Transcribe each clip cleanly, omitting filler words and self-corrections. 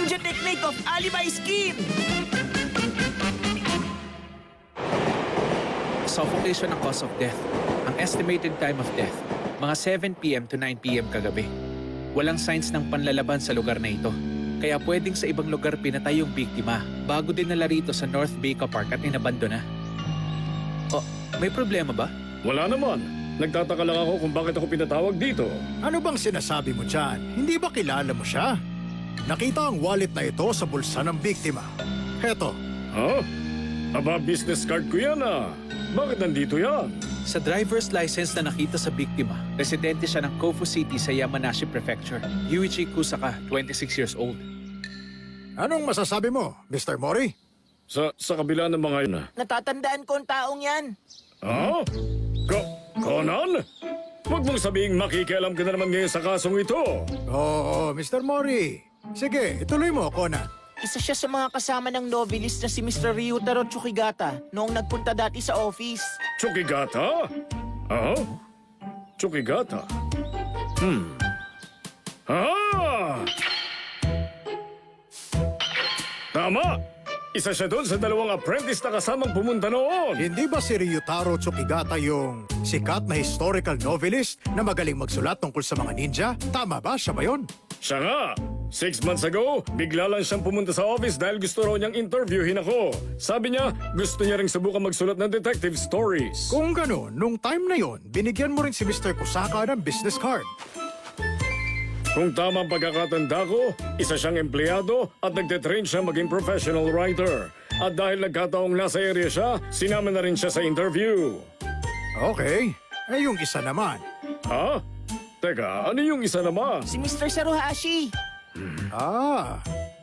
ninja technique of alibi scheme! Suffocation ang cause of death. Ang estimated time of death, mga 7 p.m. to 9 p.m. kagabi. Walang signs ng panlalaban sa lugar na ito. Kaya pwedeng sa ibang lugar pinatay yung biktima bago dinala rito sa North Baca Park at inabandona. Oh, may problema ba? Wala naman. Nagtataka lang ako kung bakit ako pinatawag dito. Ano bang sinasabi mo dyan? Hindi ba kilala mo siya? Nakita ang wallet na ito sa bulsa ng biktima. Heto. Ha? Aba, business card ko yan ah. Bakit nandito yan? Sa driver's license na nakita sa biktima, residente siya ng Kofu City sa Yamanashi Prefecture. Yuichi Kusaka, 26 years old. Anong masasabi mo, Mr. Mori? Sa kabila ng mga yun ah. Natatandaan ko ang taong yan. Ha? Conan? Huwag mong sabihing makikialam ka na naman ngayon sa kasong ito. Oo, Mr. Mori. Sige, ituloy mo, Conan. Isa siya sa mga kasama ng novelist na si Mr. Ryutaro Tsukigata noong nagpunta dati sa office. Tsukigata? Ah? Tsukigata? Ah! Tama! Isa siya doon sa dalawang apprentice na kasamang pumunta noon. Hindi ba si Ryutaro Tsukigata yung sikat na historical novelist na magaling magsulat tungkol sa mga ninja? Tama ba? Siya ba yun? Siya nga! 6 months ago, bigla lang siyang pumunta sa office dahil gusto raw niyang interviewin ako. Sabi niya, gusto niya ring subukan magsulat ng detective stories. Kung gano'n, nung time na yon, binigyan mo rin si Mr. Kusaka ng business card. Kung tama ang pagkakatanda ko, isa siyang empleyado at nagtitrain siya maging professional writer. At dahil nagkataong nasa area siya, sinama na rin siya sa interview. Okay. Eh yung isa naman. Ha? Teka, ano yung isa naman? Si Mr. Saruhashi.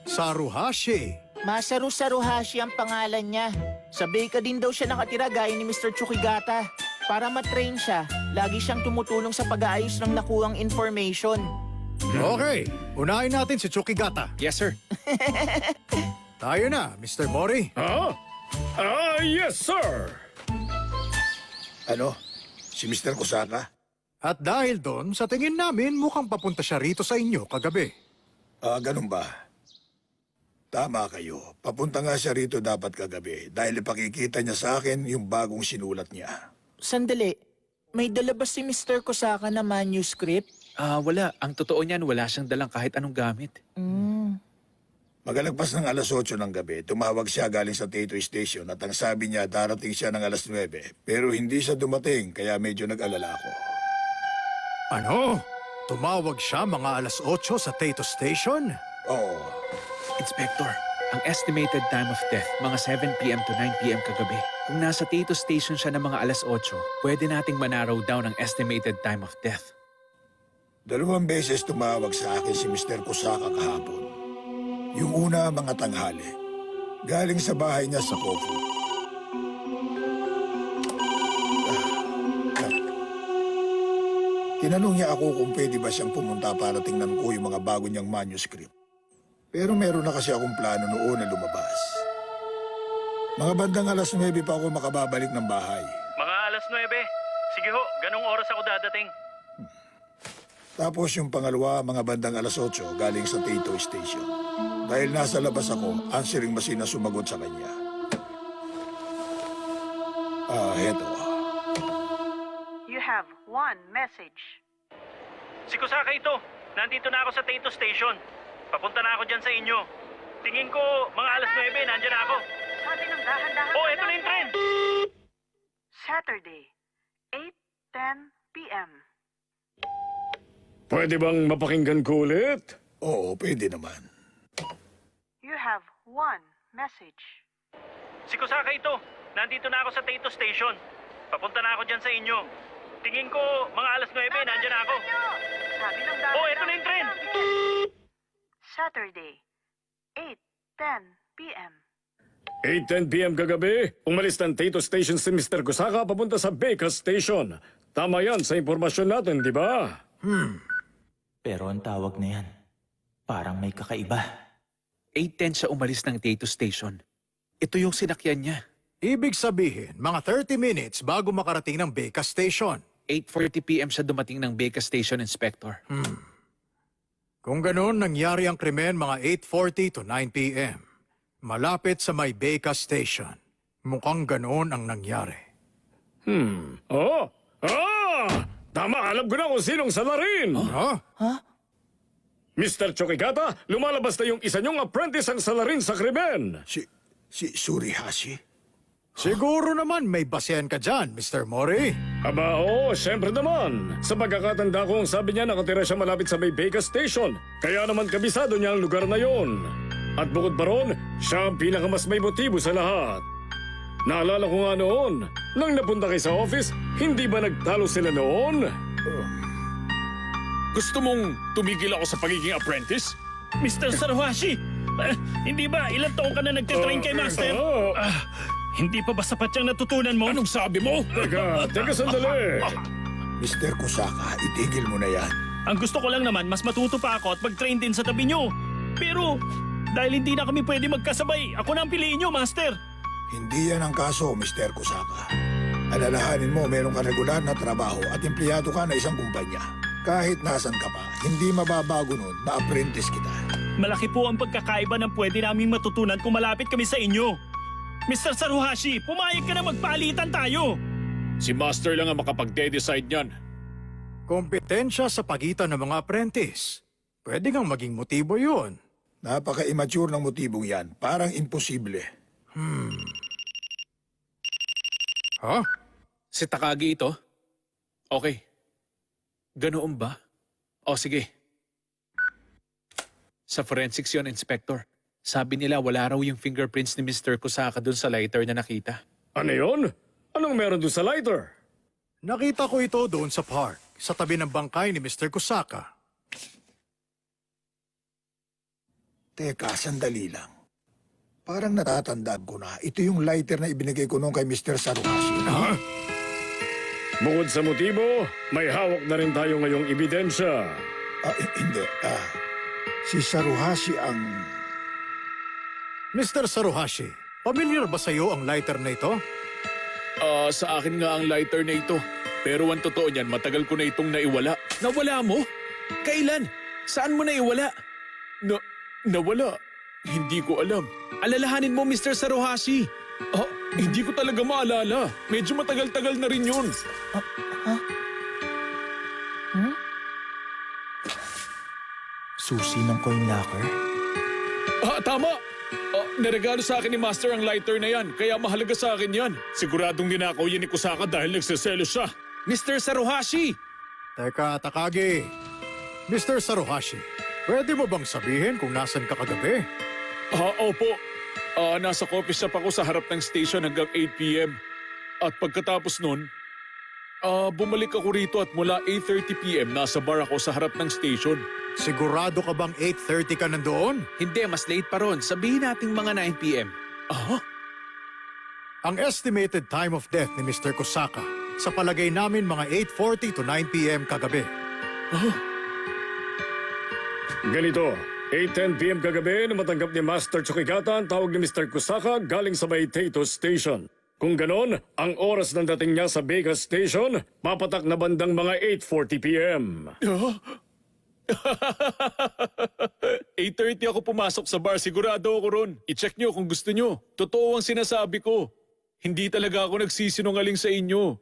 Saruhashi. Masaru Saruhashi ang pangalan niya. Sa Baca din daw siya nakatira gaya ni Mr. Tsukigata. Para matrain siya, lagi siyang tumutulong sa pag-aayos ng nakuhang information. Okay, unahin natin si Tsukigata. Yes, sir. Tayo na, Mr. Mori. Ha? Yes, sir! Ano? Si Mr. Kusaka? At dahil doon, sa tingin namin, mukhang papunta siya rito sa inyo kagabi. Ganun ba? Tama kayo. Papunta nga siya rito dapat kagabi dahil ipakikita niya sa akin yung bagong sinulat niya. Sandali, may dala ba si Mr. Kusaka na manuscript? Wala. Ang totoo niyan, wala siyang dalang kahit anong gamit. Magalagpas ng alas 8 ng gabi, tumawag siya galing sa Taito Station at ang sabi niya darating siya ng alas 9. Pero hindi siya dumating kaya medyo nag-alala ako. Ano? Tumawag siya mga alas 8 sa Taito Station? Oo. Inspector, ang estimated time of death, mga 7 p.m. to 9 p.m. kagabi. Kung nasa Taito Station siya ng mga alas 8, pwede nating manarrow down ang estimated time of death. 2 beses tumawag sa akin si Mr. Kusaka kahapon. Yung una, mga tanghali. Galing sa bahay niya sa Kofu. Tinanong niya ako kung pwede ba siyang pumunta para tingnan ko yung mga bago niyang manuscript. Pero meron na kasi akong plano noon na lumabas. Mga bandang alas 9 pa ako makababalik ng bahay. Mga alas 9. Sige ho, ganong oras ako dadating. Tapos yung pangalawa, mga bandang alas 8 galing sa Taito Station. Dahil nasa labas ako, answering machine na sumagot sa kanya. Heto. You have one message. Si Kusaka ito. Nandito na ako sa Taito Station. Papunta na ako dyan sa inyo. Tingin ko, mga alas 9, nandyan na ako. Sabi ng dahan-dahan. Oh, eto na yung tren! Saturday, 8:10 p.m. Pwede bang mapakinggan ko ulit? Oo, pwede naman. You have one message. Si Kusaka ito. Nandito na ako sa Taito Station. Papunta na ako dyan sa inyo. Tingin ko, mga alas 9, nandyan na ako. Sabi ng dahan-dahan. Oh, eto na yung tren! Saturday, 8:10 p.m. 8:10 p.m. kagabi, umalis ng Taito Station si Mr. Kusaka papunta sa Baca Station. Tama yan sa impormasyon natin, di ba? Pero ang tawag na yan, parang may kakaiba. 8:10 siya umalis ng Taito Station. Ito yung sinakyan niya. Ibig sabihin, mga 30 minutes bago makarating ng Baca Station. 8:40 p.m. siya dumating ng Baca Station, Inspector. Kung ganoon, nangyari ang krimen mga 8:40 to 9 p.m. Malapit sa may Beka Station. Mukhang ganoon ang nangyari. Oh! Ah! Tama, alam ko na kung sinong salarin! Ha? Mr. Chokigata, lumalabas na yung isa niyong apprentice ang salarin sa krimen! Si Surihashi? Siguro naman may basehan ka dyan, Mr. Mori. Aba, oo, syempre naman. Sa pagkakatanda ko, ang sabi niya nakatira siya malapit sa may Beka Station. Kaya naman kabisado niya ang lugar na yon. At bukod pa ron, siya ang pinakamas may motibo sa lahat. Naalala ko nga noon, nang napunta kayo sa office, hindi ba nagtalo sila noon? Gusto mong tumigil ako sa pagiging apprentice? Mr. Saruhashi! Hindi ba ilang taon ka na nagtitrain kay Master? Hindi pa ba sapat yung natutunan mo? Anong sabi mo? Teka sandali. Mr. Kusaka, itigil mo na yan. Ang gusto ko lang naman, mas matuto pa ako at mag-train din sa tabi nyo. Pero, dahil hindi na kami pwede magkasabay, ako na ang piliin nyo, Master. Hindi yan ang kaso, Mr. Kusaka. Alalahanin mo, meron ka regular na trabaho at empleyado ka na isang kumpanya. Kahit nasan ka pa, hindi mababago nun na apprentice kita. Malaki po ang pagkakaiba ng pwede naming matutunan kung malapit kami sa inyo. Mr. Saruhashi, pumayag ka na magpalitan tayo. Si Master lang ang makapagde-decide niyan. Kompetensya sa pagitan ng mga apprentice. Pwede ngang maging motibo yun. Napaka-immature ng motibong yan. Parang imposible. Ha? Si Takagi ito? Okay. Ganoon ba? O sige. Sa forensics yon, Inspector. Sabi nila wala raw yung fingerprints ni Mr. Kusaka dun sa lighter na nakita. Ano yon? Anong meron doon sa lighter? Nakita ko ito doon sa park, sa tabi ng bangkay ni Mr. Kusaka. Teka, sandali lang. Parang natatandaan ko na. Ito yung lighter na ibinigay ko noon kay Mr. Saruhashi. Bukod sa motibo, may hawak na rin tayo ngayong ebidensya. Hindi. Si Saruhashi ang... Mr. Saruhashi, pamilyar ba sa iyo ang lighter na ito? Sa akin nga ang lighter na ito. Pero ang totoo niyan, matagal ko na itong naiwala. Nawala mo? Kailan? Saan mo naiwala? Nawala. Hindi ko alam. Alalahanin mo, Mr. Saruhashi. Hindi ko talaga maalala. Medyo matagal-tagal na rin yun. Susi ng coin locker? Tama! Naregalo sa akin ni Master ang lighter na yan, kaya mahalaga sa akin yan. Siguradong ninakaw yan ni Kusaka dahil nagseselo siya. Mr. Saruhashi! Teka, Takagi. Mr. Saruhashi, pwede mo bang sabihin kung nasan ka kagabi? Opo. Nasa coffee shop ako sa harap ng station hanggang 8 p.m. At pagkatapos nun, bumalik ako rito at mula 8:30 p.m. nasa bar ako sa harap ng station. Sigurado ka bang 8:30 ka nandoon? Hindi, mas late pa ron. Sabihin nating mga 9 p.m. Ang estimated time of death ni Mr. Kusaka, sa palagay namin mga 8:40 to 9 p.m. kagabi. Ganito, 8:10 p.m. kagabi na matanggap ni Master Tsukigata ang tawag ni Mr. Kusaka galing sa may Taito Station. Kung ganon, ang oras ng dating niya sa Beka Station, papatak na bandang mga 8:40 p.m. 8:30 ako pumasok sa bar, sigurado ako ron. I-check nyo kung gusto nyo. Totoo ang sinasabi ko. Hindi talaga ako nagsisinungaling sa inyo.